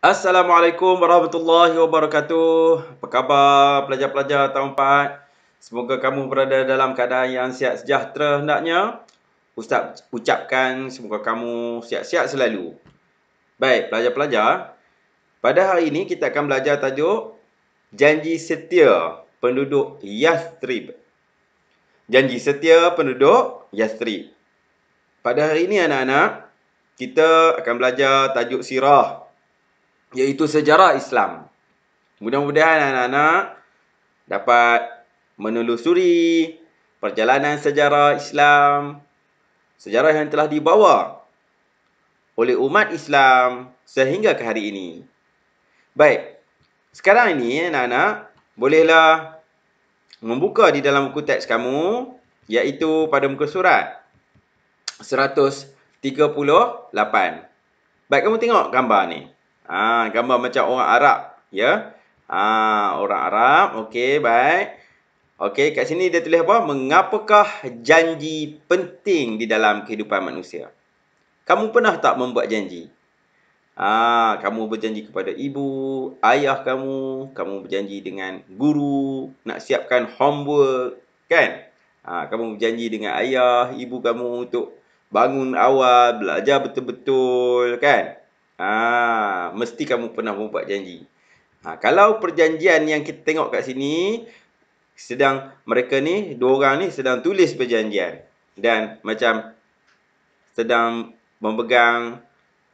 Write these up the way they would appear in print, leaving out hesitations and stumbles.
Assalamualaikum warahmatullahi wabarakatuh. Apa khabar pelajar-pelajar tahun 4? Semoga kamu berada dalam keadaan yang sihat sejahtera hendaknya. Ustaz ucapkan semoga kamu sihat-sihat selalu. Baik, pelajar-pelajar. Pada hari ini kita akan belajar tajuk Janji Setia Penduduk Yathrib. Janji Setia Penduduk Yathrib. Pada hari ini anak-anak, kita akan belajar tajuk sirah, iaitu sejarah Islam. Mudah-mudahan anak-anak dapat menelusuri perjalanan sejarah Islam, sejarah yang telah dibawa oleh umat Islam sehingga ke hari ini. Baik, sekarang ini anak-anak bolehlah membuka di dalam buku teks kamu, iaitu pada muka surat 138. Baik, kamu tengok gambar ni. Gambar macam orang Arab, ya. Orang Arab. Okey, baik. Okey, kat sini dia tulis apa? Mengapakah janji penting di dalam kehidupan manusia? Kamu pernah tak membuat janji? Kamu berjanji kepada ibu, ayah kamu berjanji dengan guru, nak siapkan homework, kan? Kamu berjanji dengan ayah, ibu kamu untuk bangun awal, belajar betul-betul, kan? Mesti kamu pernah membuat janji. Kalau perjanjian yang kita tengok kat sini, mereka ni, dua orang ni sedang tulis perjanjian. Dan macam sedang memegang,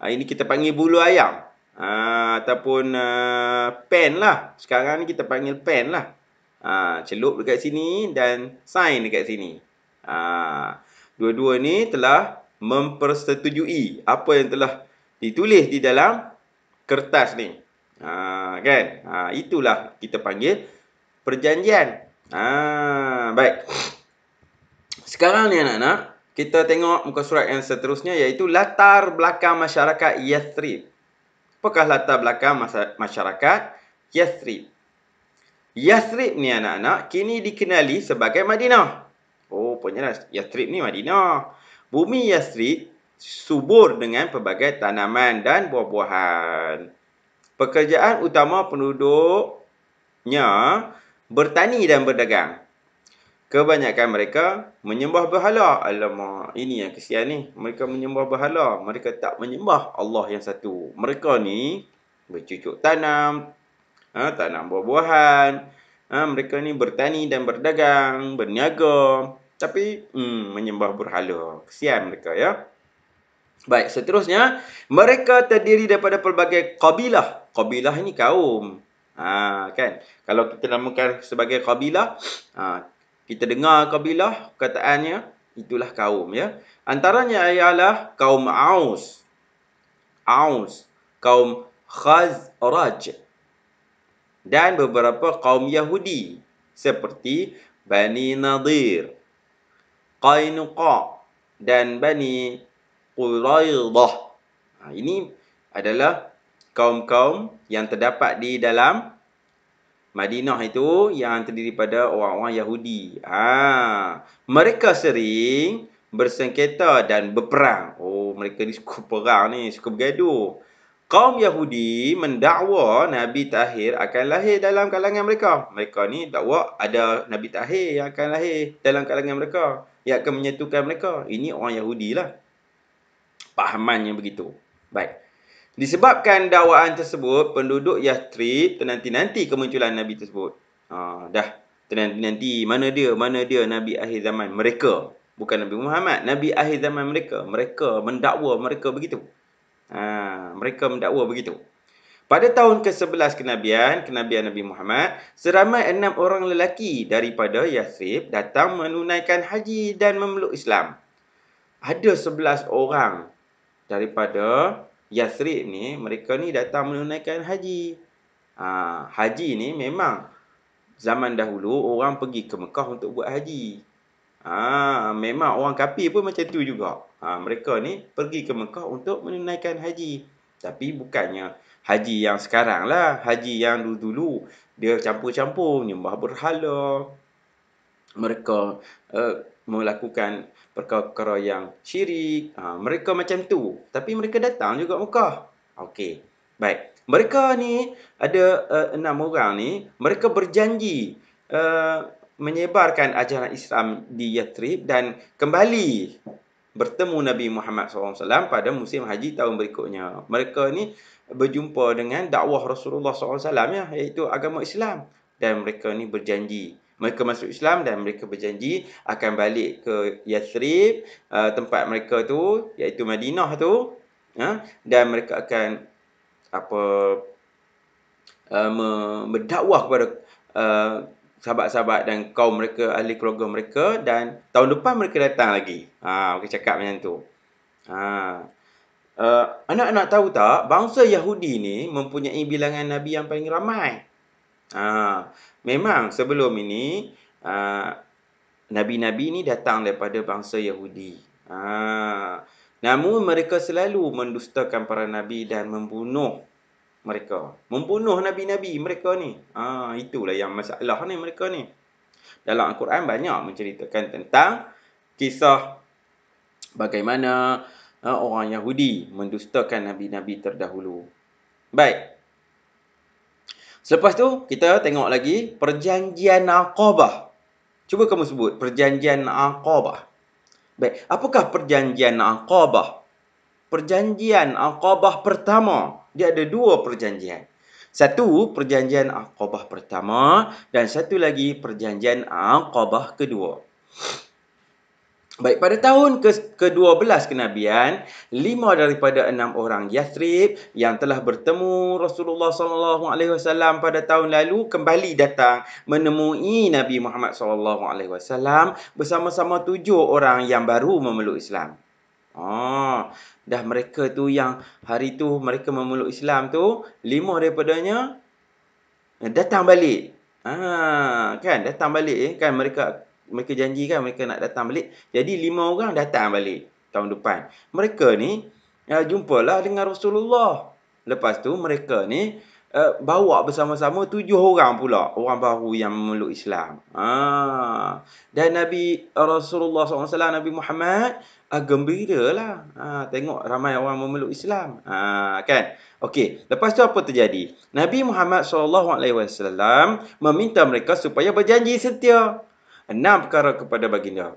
ini kita panggil bulu ayam. Ataupun pen lah. Sekarang ni kita panggil pen lah. Celup dekat sini dan sign dekat sini. Dua-dua ni telah mempersetujui apa yang telah ditulis di dalam kertas ni. Kan? Itulah kita panggil perjanjian. Baik. Sekarang ni anak-anak, kita tengok muka surat yang seterusnya, iaitu latar belakang masyarakat Yathrib. Apakah latar belakang masyarakat Yathrib? Yathrib ni anak-anak kini dikenali sebagai Madinah. Oh, penjelas. Yathrib ni Madinah. Bumi Yathrib subur dengan pelbagai tanaman dan buah-buahan. Pekerjaan utama penduduknya bertani dan berdagang. Kebanyakan mereka menyembah berhala. Alamak, ini yang kesian ni. Mereka menyembah berhala. Mereka tak menyembah Allah yang satu. Mereka ni bercucuk tanam, tanam buah-buahan. Mereka ni bertani dan berdagang, berniaga. Tapi menyembah berhala. Kesian mereka, ya. Baik, seterusnya, mereka terdiri daripada pelbagai kabilah. Kabilah ini kaum. Kan? Kalau kita namakan sebagai kabilah, kita dengar kabilah, kataannya, itulah kaum, ya. Antaranya ialah kaum Aus, kaum Khazraj, dan beberapa kaum Yahudi seperti Bani Nadir, Qainuqa, dan Bani Quraidah. Ini adalah kaum-kaum yang terdapat di dalam Madinah itu, yang terdiri pada orang-orang Yahudi. Mereka sering bersengketa dan berperang. Oh, mereka ni suka perang ni, suka bergaduh. Kaum Yahudi mendakwa Nabi Tahir akan lahir dalam kalangan mereka. Mereka ni dakwa ada Nabi Tahir yang akan lahir dalam kalangan mereka, yang akan menyatukan mereka. Ini orang Yahudi lah. Pahamannya begitu. Baik. Disebabkan dakwaan tersebut, penduduk Yathrib tenanti-nanti kemunculan Nabi tersebut. Dah tenanti-nanti. Mana dia Nabi akhir zaman mereka. Bukan Nabi Muhammad. Nabi akhir zaman mereka. Mereka mendakwa mereka begitu. Mereka mendakwa begitu. Pada tahun ke-11 kenabian Nabi Muhammad, seramai 6 orang lelaki daripada Yathrib datang menunaikan haji dan memeluk Islam. Ada 11 orang daripada Yathrib ni, mereka ni datang menunaikan haji. Haji ni memang zaman dahulu orang pergi ke Mekah untuk buat haji. Memang orang kafir pun macam tu juga. Mereka ni pergi ke Mekah untuk menunaikan haji. Tapi bukannya haji yang sekarang lah. Haji yang dulu-dulu dia campur-campur, nyembah berhala. Mereka melakukan perkara-perkara yang syirik. Mereka macam tu. Tapi mereka datang juga Mekah. Okey. Baik. Mereka ni ada 6 orang ni, mereka berjanji menyebarkan ajaran Islam di Yathrib dan kembali bertemu Nabi Muhammad SAW pada musim haji tahun berikutnya. Mereka ni berjumpa dengan dakwah Rasulullah SAW, ya, iaitu agama Islam. Dan mereka ni berjanji. Mereka masuk Islam dan mereka berjanji akan balik ke Yathrib, tempat mereka tu, iaitu Madinah tu. Dan mereka akan apa berdakwah kepada sahabat-sahabat dan kaum mereka, ahli keluarga mereka, dan tahun depan mereka datang lagi. Mereka cakap macam tu. Anak-anak tahu tak, bangsa Yahudi ni mempunyai bilangan nabi yang paling ramai. Memang sebelum ini nabi-nabi ni datang daripada bangsa Yahudi. Namun mereka selalu mendustakan para nabi dan membunuh mereka. Membunuh nabi-nabi mereka ni. Itulah yang masalah ni mereka ni. Dalam Al-Quran banyak menceritakan tentang kisah bagaimana orang Yahudi mendustakan nabi-nabi terdahulu. Baik. Selepas tu kita tengok lagi perjanjian Aqabah. Cuba kamu sebut perjanjian Aqabah. Baik, apakah perjanjian Aqabah? Perjanjian Aqabah pertama, dia ada 2 perjanjian. Satu perjanjian Aqabah pertama dan satu lagi perjanjian Aqabah kedua. Baik, pada tahun ke-12 kenabian, 5 daripada 6 orang Yathrib yang telah bertemu Rasulullah SAW pada tahun lalu kembali datang menemui Nabi Muhammad SAW bersama-sama 7 orang yang baru memeluk Islam. Dah mereka tu yang hari tu mereka memeluk Islam tu, 5 daripadanya datang balik. Kan datang balik kan mereka janji kan mereka nak datang balik. Jadi 5 orang datang balik tahun depan. Mereka ni jumpalah dengan Rasulullah. Lepas tu mereka ni bawa bersama-sama 7 orang pula, orang baru yang memeluk Islam. Dan Rasulullah SAW, Nabi Muhammad gembiralah. Tengok ramai orang memeluk Islam. Kan? Okey, lepas tu apa terjadi? Nabi Muhammad SAW meminta mereka supaya berjanji setia. 6 perkara kepada baginda.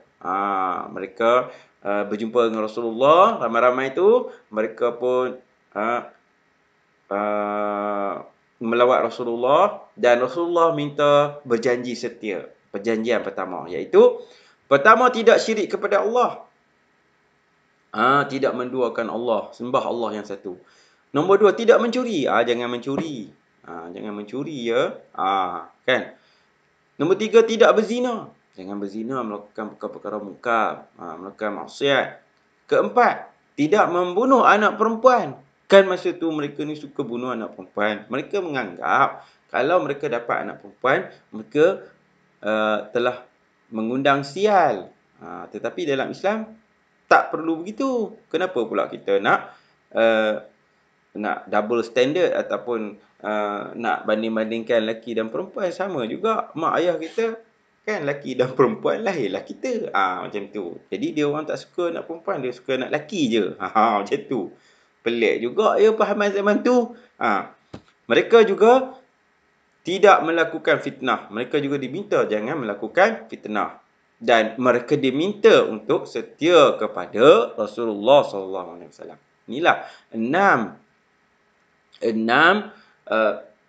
Mereka berjumpa dengan Rasulullah, ramai-ramai tu, mereka pun melawat Rasulullah dan Rasulullah minta berjanji setia. Perjanjian pertama, iaitu pertama, tidak syirik kepada Allah. Tidak menduakan Allah, sembah Allah yang satu. Nombor 2, tidak mencuri. Jangan mencuri. Jangan mencuri, ya. Kan? Nombor 3, tidak berzina. Jangan berzina, melakukan perkara-perkara mungkar, melakukan maksiat. Keempat, tidak membunuh anak perempuan. Kan masa tu mereka ni suka bunuh anak perempuan. Mereka menganggap kalau mereka dapat anak perempuan, mereka telah mengundang sial. Tetapi dalam Islam tak perlu begitu. Kenapa pula kita nak double standard ataupun nak banding-bandingkan lelaki dan perempuan? Sama juga mak ayah kita kan, lelaki dan perempuan lahirlah kita. Macam tu. Jadi dia orang tak suka nak perempuan, dia suka nak lelaki je. Macam tu. Pelik juga ya pahaman zaman tu. Mereka juga tidak melakukan fitnah. Mereka juga diminta jangan melakukan fitnah. Dan mereka diminta untuk setia kepada Rasulullah SAW. Inilah 6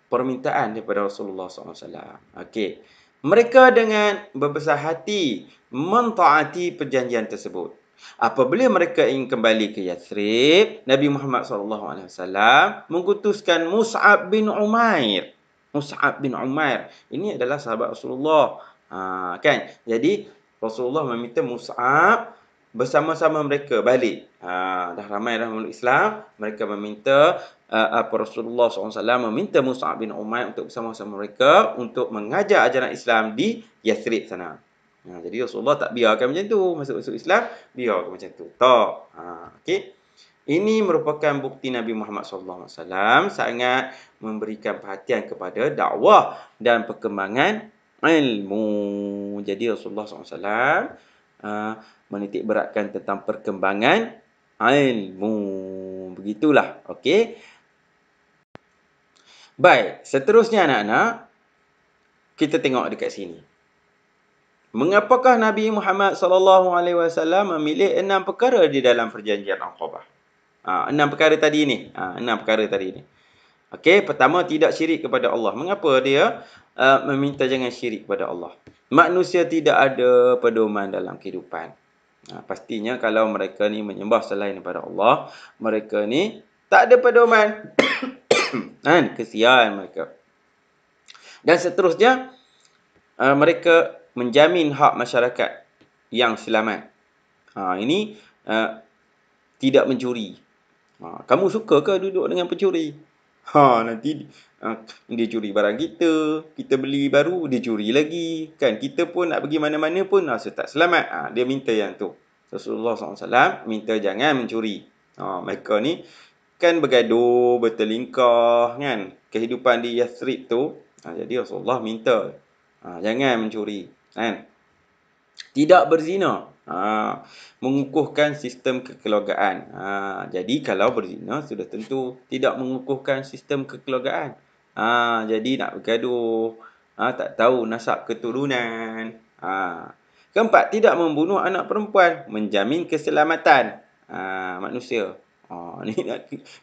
permintaan daripada Rasulullah SAW. Okey. Mereka dengan berbesar hati mentaati perjanjian tersebut. Apabila mereka ingin kembali ke Yathrib, Nabi Muhammad SAW mengutuskan Mus'ab bin Umair. Mus'ab bin Umair ini adalah sahabat Rasulullah. Kan? Jadi Rasulullah meminta Mus'ab bersama-sama mereka balik. Dah ramai dah memeluk Islam, mereka meminta Rasulullah SAW meminta Mus'ab bin Umair untuk bersama-sama mereka untuk mengajar ajaran Islam di Yathrib sana. Jadi Rasulullah tak biarkan macam tu, masuk Islam biarkan macam tu. Tak. Okey. Ini merupakan bukti Nabi Muhammad SAW sangat memberikan perhatian kepada dakwah dan perkembangan ilmu. Jadi Rasulullah SAW menitik beratkan tentang perkembangan ilmu. Begitulah. Okey. Baik, seterusnya anak-anak, kita tengok dekat sini. Mengapakah Nabi Muhammad SAW memilih 6 perkara di dalam perjanjian Aqabah? 6 perkara tadi ni. 6 perkara tadi ni. Okey, pertama, tidak syirik kepada Allah. Mengapa dia meminta jangan syirik kepada Allah? Manusia tidak ada pedoman dalam kehidupan. Pastinya kalau mereka ni menyembah selain daripada Allah, mereka ni tak ada pedoman. Kan? Kesian mereka. Dan seterusnya, mereka menjamin hak masyarakat yang selamat. Ini tidak mencuri. Kamu suka ke duduk dengan pencuri? Nanti dia curi barang kita beli baru, dia curi lagi. Kan, kita pun nak pergi mana-mana pun rasa tak selamat. Dia minta yang tu. Rasulullah SAW minta jangan mencuri. Mereka ni kan bergaduh, bertelingkah, kan. Kehidupan di Yathrib tu. Jadi Rasulullah minta jangan mencuri. Kan. Tidak berzina. Mengukuhkan sistem kekeluargaan. Jadi kalau berzina sudah tentu tidak mengukuhkan sistem kekeluargaan. Jadi nak bergaduh, tak tahu nasab keturunan. Keempat, tidak membunuh anak perempuan, menjamin keselamatan manusia. Ni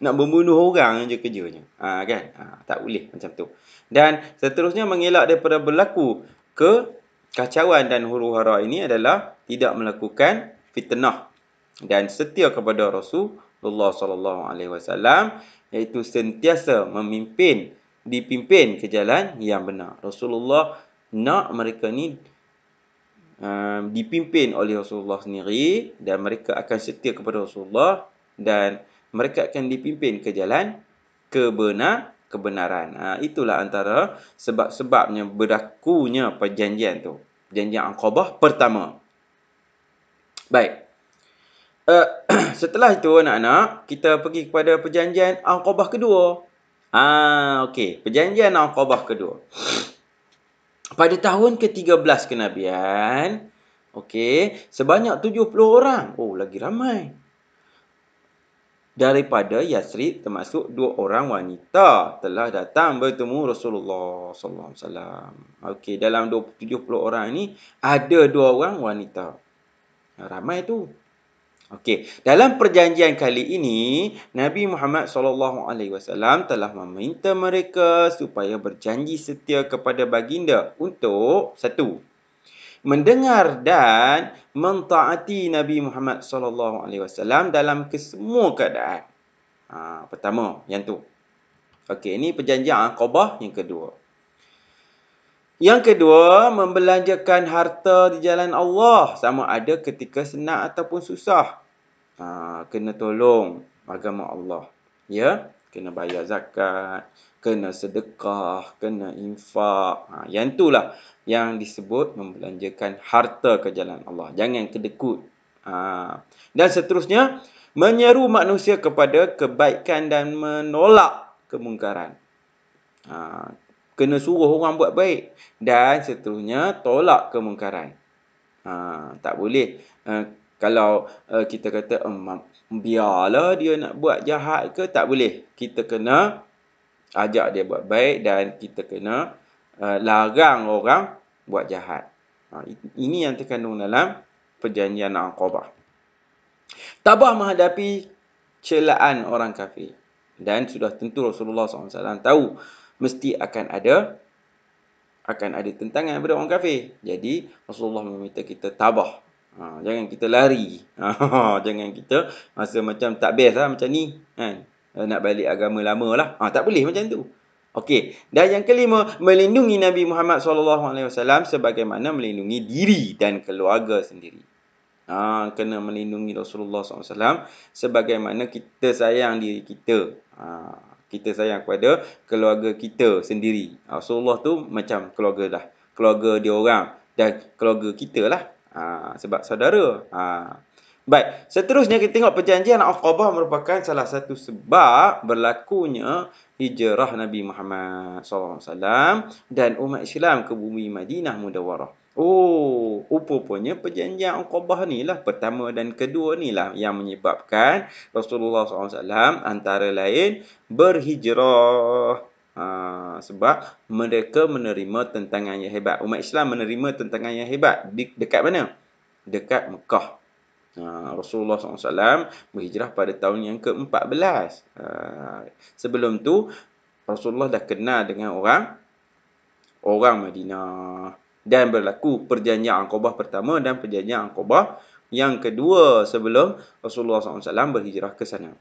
nak membunuh orang je kerjanya. Kan? Tak boleh macam tu. Dan seterusnya, mengelak daripada berlaku kekacauan dan huru-hara ini adalah tidak melakukan fitnah dan setia kepada Rasulullah SAW, iaitu sentiasa dipimpin ke jalan yang benar. Rasulullah nak mereka ni dipimpin oleh Rasulullah sendiri, dan mereka akan setia kepada Rasulullah, dan mereka akan dipimpin ke jalan kebenaran. Itulah antara sebab-sebabnya berlakunya perjanjian tu. Perjanjian Aqabah pertama. Baik. Setelah itu anak-anak, kita pergi kepada perjanjian Aqabah kedua. Okey, perjanjian Aqabah kedua. Pada tahun ke-13 kenabian, okey, sebanyak 70 orang. Lagi ramai. Daripada Yathrib, termasuk 2 orang wanita, telah datang bertemu Rasulullah SAW. Okey, dalam 70 orang ni ada 2 orang wanita. Ramai tu. Okey, dalam perjanjian kali ini, Nabi Muhammad SAW telah meminta mereka supaya berjanji setia kepada baginda untuk, 1, mendengar dan mentaati Nabi Muhammad SAW dalam kesemua keadaan. Pertama, yang tu. Okey, ini perjanjian Aqabah yang kedua. Yang kedua, membelanjakan harta di jalan Allah, sama ada ketika senang ataupun susah. Kena tolong agama Allah. Ya, kena bayar zakat, kena sedekah, kena infak. Yang itulah yang disebut membelanjakan harta ke jalan Allah. Jangan kedekut. Dan seterusnya, menyeru manusia kepada kebaikan dan menolak kemungkaran. Kena suruh orang buat baik. Dan seterusnya, tolak kemungkaran. Tak boleh kalau kita kata biarlah dia nak buat jahat ke, tak boleh. Kita kena ajak dia buat baik, dan kita kena larang orang buat jahat. Ini yang terkandung dalam perjanjian Aqabah. Tabah menghadapi celaan orang kafir. Dan sudah tentu Rasulullah SAW tahu mesti akan ada tentangan daripada orang kafir. Jadi Rasulullah meminta kita tabah. Jangan kita lari. Jangan kita rasa macam tak best lah macam ni. Kan? Nak balik agama lama lah. Tak boleh macam tu. Okey. Dan yang kelima, melindungi Nabi Muhammad SAW sebagaimana melindungi diri dan keluarga sendiri. Kena melindungi Rasulullah SAW sebagaimana kita sayang diri kita. Kita sayang kepada keluarga kita sendiri. Rasulullah tu macam keluarga dah. Keluarga dia orang dan keluarga kita lah. Sebab saudara. Baik, seterusnya kita tengok perjanjian Aqabah merupakan salah satu sebab berlakunya hijrah Nabi Muhammad SAW dan umat Islam ke bumi Madinah Munawwarah. Rupanya perjanjian Aqabah ni lah pertama dan kedua ni lah yang menyebabkan Rasulullah SAW antara lain berhijrah. Sebab mereka menerima tentangan yang hebat. Umat Islam menerima tentangan yang hebat. Dekat mana? Dekat Mekah. Rasulullah SAW berhijrah pada tahun yang ke-14. Sebelum tu, Rasulullah dah kenal dengan orang Madinah. Dan berlaku perjanjian Aqabah pertama dan perjanjian Aqabah yang kedua sebelum Rasulullah SAW berhijrah ke sana.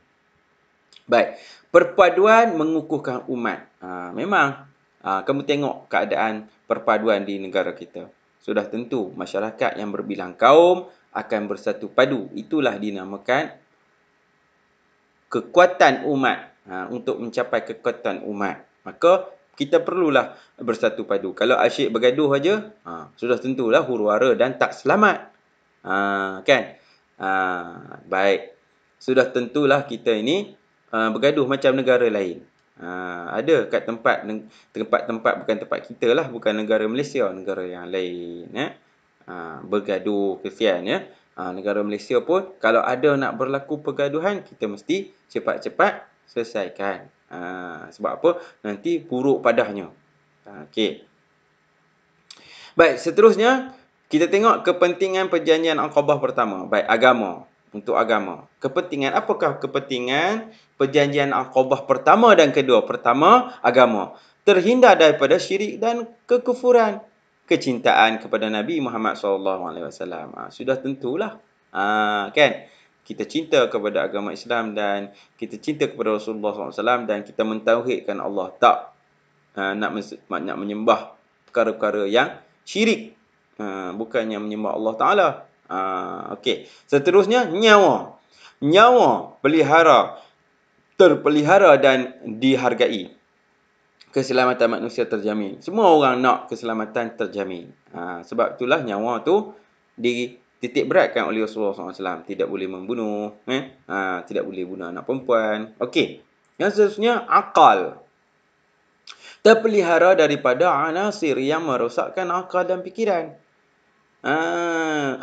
Baik, perpaduan mengukuhkan umat. Memang kamu tengok keadaan perpaduan di negara kita. Sudah tentu masyarakat yang berbilang kaum akan bersatu padu. Itulah dinamakan kekuatan umat. Untuk mencapai kekuatan umat, maka kita perlulah bersatu padu. Kalau asyik bergaduh aja, sudah tentulah huru-hara dan tak selamat. Kan? Baik. Sudah tentulah kita ini bergaduh macam negara lain. Ada kat tempat bukan tempat kita lah, bukan negara Malaysia, negara yang lain. Bergaduh, kesian ya. Negara Malaysia pun kalau ada nak berlaku pergaduhan, kita mesti cepat-cepat selesaikan. Sebab apa? Nanti buruk padahnya. Okey. Baik, seterusnya kita tengok kepentingan perjanjian Aqabah pertama. Baik, agama. Untuk agama. Kepentingan, apakah kepentingan perjanjian Aqabah pertama dan kedua? Pertama, agama. Terhindar daripada syirik dan kekufuran. Kecintaan kepada Nabi Muhammad SAW. Sudah tentulah. Kan? Kita cinta kepada agama Islam dan kita cinta kepada Rasulullah SAW dan kita mentauhidkan Allah. Tak nak menyembah perkara-perkara yang syirik. Bukannya menyembah Allah Ta'ala. Okey. Seterusnya, nyawa. Nyawa terpelihara dan dihargai. Keselamatan manusia terjamin. Semua orang nak keselamatan terjamin. Sebab itulah nyawa tu dititik beratkan oleh Rasulullah SAW. Tidak boleh membunuh. Tidak boleh bunuh anak perempuan. Okey. Yang seterusnya, akal. Terpelihara daripada anasir yang merosakkan akal dan fikiran.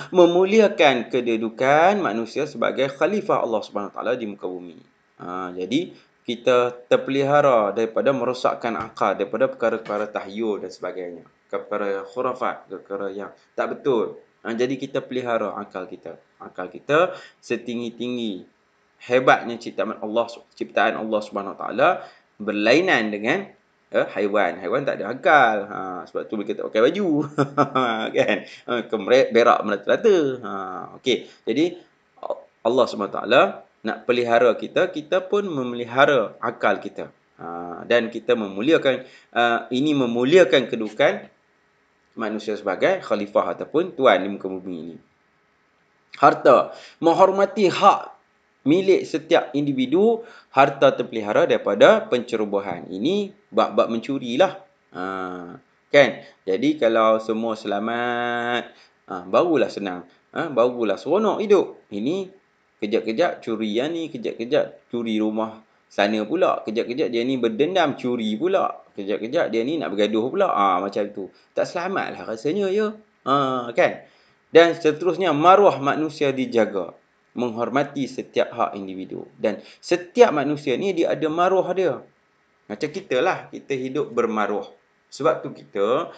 Memuliakan kedudukan manusia sebagai khalifah Allah SWT di muka bumi. Jadi, kita terpelihara daripada merosakkan akal, daripada perkara-perkara tahyul dan sebagainya. Perkara khurafat, perkara yang tak betul. Jadi, kita pelihara akal kita. Akal kita setinggi-tinggi hebatnya ciptaan Allah SWT berlainan dengan haiwan. Haiwan tak ada akal. Sebab tu kita pakai baju. Kan? Berak merata-rata. Okey. Jadi Allah SWT nak pelihara kita, kita pun memelihara akal kita. Dan kita memuliakan memuliakan kedudukan manusia sebagai khalifah ataupun tuan di muka bumi ini. Harta, menghormati hak milik setiap individu. Harta terpelihara daripada pencerobohan. Ini bab-bab mencurilah. Kan? Jadi kalau semua selamat, barulah senang. Barulah seronok hidup. Ini kejap-kejap curi yang ni, kejap-kejap curi rumah sana pula, kejap-kejap dia ni berdendam curi pula, kejap-kejap dia ni nak bergaduh pula. Macam tu. Tak selamatlah rasanya ya. Kan? Dan seterusnya, maruah manusia dijaga. Menghormati setiap hak individu. Dan setiap manusia ni dia ada maruah dia. Macam kita lah, kita hidup bermaruah. Sebab tu kita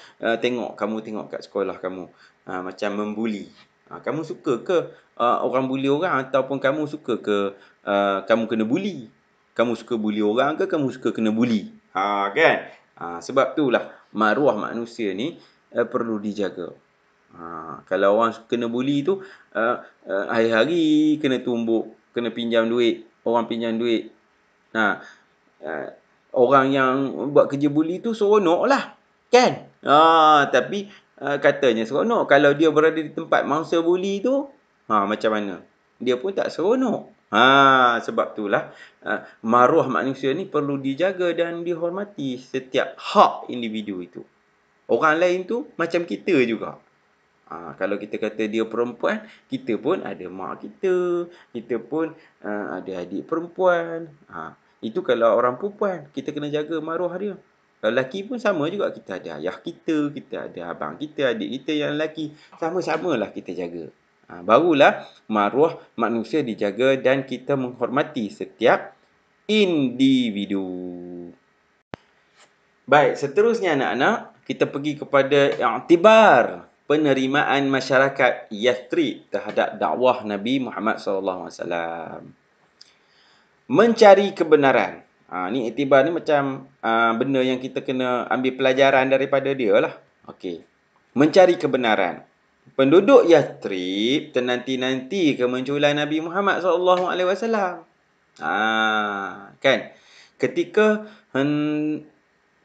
kamu tengok kat sekolah kamu macam membuli. Kamu suka ke orang buli orang, ataupun kamu suka ke kamu kena buli? Kamu suka buli orang ke kamu suka kena buli? Kan? Sebab itulah maruah manusia ni perlu dijaga. Kalau orang kena buli tu hari-hari kena tumbuk, kena pinjam duit, orang pinjam duit. Orang yang buat kerja buli tu seronok lah. Kan? Tapi katanya seronok. Kalau dia berada di tempat mangsa buli tu, macam mana? Dia pun tak seronok. Sebab itulah maruah manusia ni perlu dijaga dan dihormati setiap hak individu itu. Orang lain tu macam kita juga. Kalau kita kata dia perempuan, kita pun ada mak kita. Kita pun ada adik perempuan. Itu kalau orang perempuan, kita kena jaga maruah dia. Kalau lelaki pun sama juga. Kita ada ayah kita, kita ada abang kita, adik kita yang lelaki. Sama-samalah kita jaga. Barulah maruah manusia dijaga dan kita menghormati setiap individu. Baik, seterusnya anak-anak, kita pergi kepada i'tibar penerimaan masyarakat Yathrib terhadap dakwah Nabi Muhammad SAW. Mencari kebenaran. Ni iktibar ni macam benda yang kita kena ambil pelajaran daripada dia lah. Okey. Mencari kebenaran. Penduduk Yathrib tenanti-nanti kemunculan Nabi Muhammad SAW. Kan? Ketika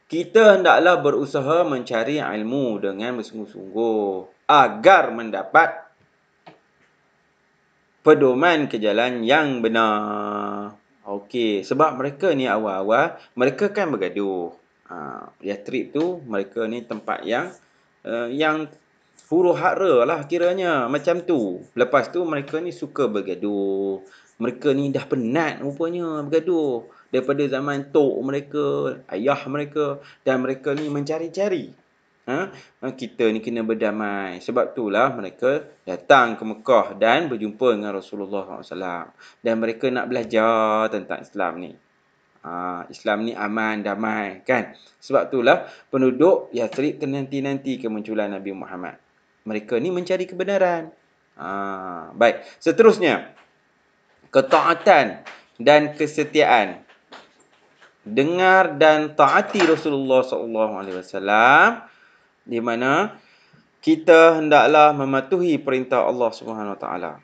kita hendaklah berusaha mencari ilmu dengan bersungguh-sungguh agar mendapat pedoman ke jalan yang benar. Okey, sebab mereka ni awal-awal, mereka kan bergaduh. Yathrib tu, mereka ni tempat yang huru hara lah kiranya. Macam tu. Lepas tu, mereka ni suka bergaduh. Mereka ni dah penat rupanya bergaduh. Daripada zaman tok mereka, ayah mereka. Dan mereka ni mencari-cari. Kita ni kena berdamai. Sebab itulah mereka datang ke Mekah dan berjumpa dengan Rasulullah SAW. Dan mereka nak belajar tentang Islam ni. Islam ni aman, damai, kan? Sebab itulah penduduk Yathrib nanti kemunculan Nabi Muhammad. Mereka ni mencari kebenaran. Baik, seterusnya. Ketaatan dan kesetiaan. Dengar dan taati Rasulullah SAW. Di mana kita hendaklah mematuhi perintah Allah Subhanahu Wa Taala.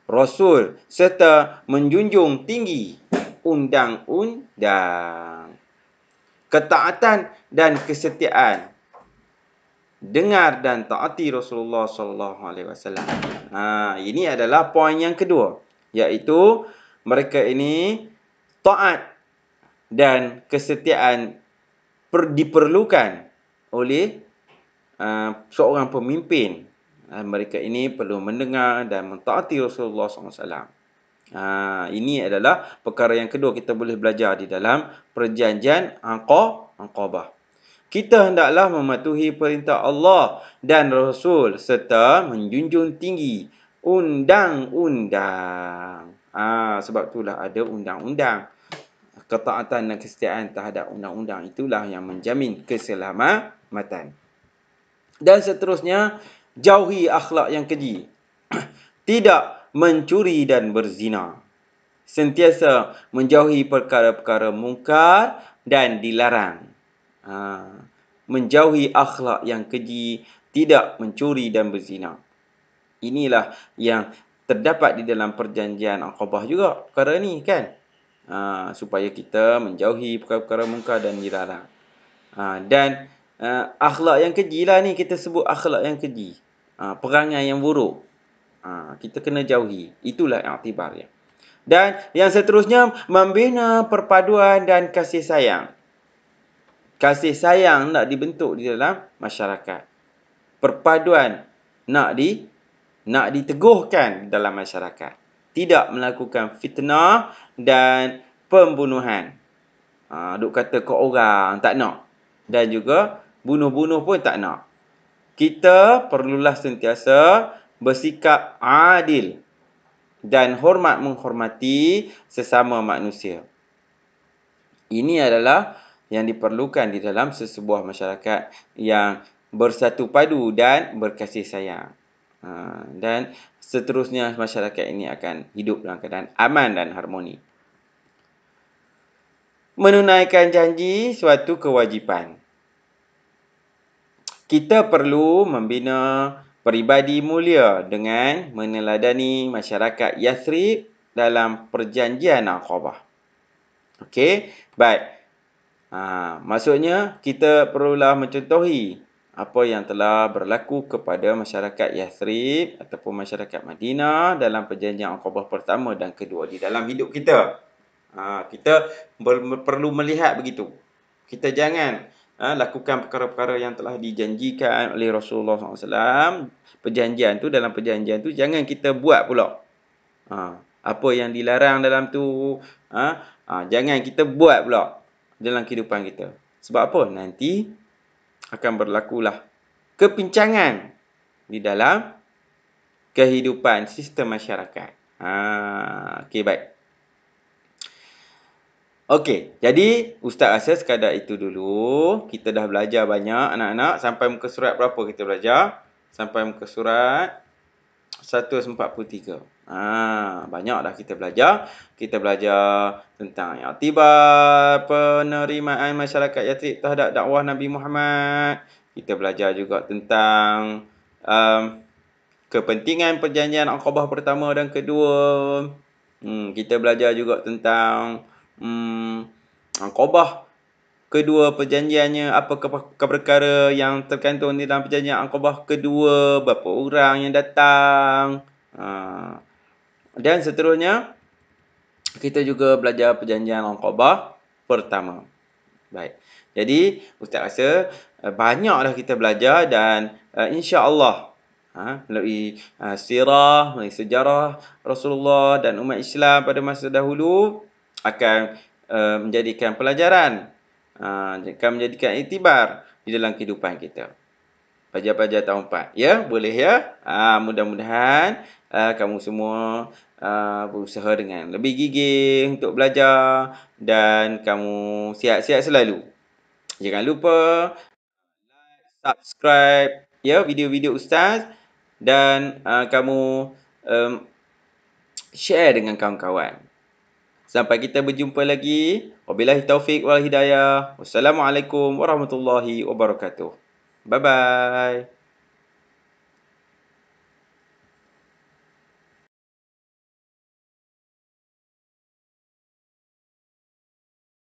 Rasul serta menjunjung tinggi undang-undang. Ketaatan dan kesetiaan. Dengar dan taati Rasulullah SAW. Ini adalah poin yang kedua, iaitu mereka ini taat dan kesetiaan diperlukan oleh seorang pemimpin. Mereka ini perlu mendengar dan mentaati Rasulullah SAW. Ini adalah perkara yang kedua kita boleh belajar di dalam perjanjian Aqabah. Kita hendaklah mematuhi perintah Allah dan Rasul serta menjunjung tinggi undang-undang. Sebab itulah ada undang-undang. Ketaatan dan kesetiaan terhadap undang-undang itulah yang menjamin keselamatan. Dan seterusnya, jauhi akhlak yang keji. Tidak mencuri dan berzina. Sentiasa menjauhi perkara-perkara mungkar dan dilarang. Menjauhi akhlak yang keji, tidak mencuri dan berzina. Inilah yang terdapat di dalam perjanjian Aqabah juga perkara ni, kan? Supaya kita menjauhi perkara-perkara mungkar dan dilarang. Dan akhlak yang keji lah ni, kita sebut akhlak yang keji. Perangai yang buruk. Kita kena jauhi. Itulah i'tibar dia. Dan yang seterusnya, membina perpaduan dan kasih sayang. Kasih sayang nak dibentuk di dalam masyarakat. Perpaduan nak diteguhkan dalam masyarakat. Tidak melakukan fitnah dan pembunuhan. Duk kata ke orang, tak nak. Dan juga bunuh-bunuh pun tak nak. Kita perlulah sentiasa bersikap adil dan menghormati sesama manusia. Ini adalah yang diperlukan di dalam sesebuah masyarakat yang bersatu padu dan berkasih sayang. Dan seterusnya masyarakat ini akan hidup dalam keadaan aman dan harmoni. Menunaikan janji suatu kewajipan. Kita perlu membina peribadi mulia dengan meneladani masyarakat Yathrib dalam perjanjian Aqabah. Okey, baik. Maksudnya kita perlulah mencontohi apa yang telah berlaku kepada masyarakat Yathrib ataupun masyarakat Madinah dalam perjanjian Aqabah pertama dan kedua di dalam hidup kita. Kita perlu melihat begitu. Kita jangan lakukan perkara-perkara yang telah dijanjikan oleh Rasulullah SAW. Dalam perjanjian tu jangan kita buat pula. Apa yang dilarang dalam tu, jangan kita buat pula dalam kehidupan kita. Sebab apa? Nanti akan berlakulah kepincangan di dalam kehidupan sistem masyarakat. Okey, baik. Okey, jadi Ustaz rasa sekadar itu dulu. Kita dah belajar banyak anak-anak. Sampai muka surat berapa kita belajar? Sampai muka surat 143. Banyak dah kita belajar. Kita belajar tentang i'tibar, penerimaan masyarakat Yathrib terhadap dakwah Nabi Muhammad. Kita belajar juga tentang um, kepentingan perjanjian Aqabah pertama dan kedua. Kita belajar juga tentang Aqabah kedua perjanjiannya, apa perkara yang terkandung di dalam perjanjian Aqabah kedua, berapa orang yang datang. Dan seterusnya, kita juga belajar perjanjian Aqabah pertama. Baik. Jadi, Ustaz rasa banyak dah kita belajar dan insya-Allah melalui sirah, melalui sejarah Rasulullah dan umat Islam pada masa dahulu akan menjadikan pelajaran, akan menjadikan iktibar di dalam kehidupan kita. Pelajar-pelajar tahun 4. Ya, boleh ya? Mudah-mudahan kamu semua berusaha dengan lebih gigih untuk belajar dan kamu sihat-sihat selalu. Jangan lupa subscribe ya video-video Ustaz dan kamu um, share dengan kawan-kawan. Sampai kita berjumpa lagi. Wabillahi taufik wal hidayah. Wassalamualaikum warahmatullahi wabarakatuh. Bye bye.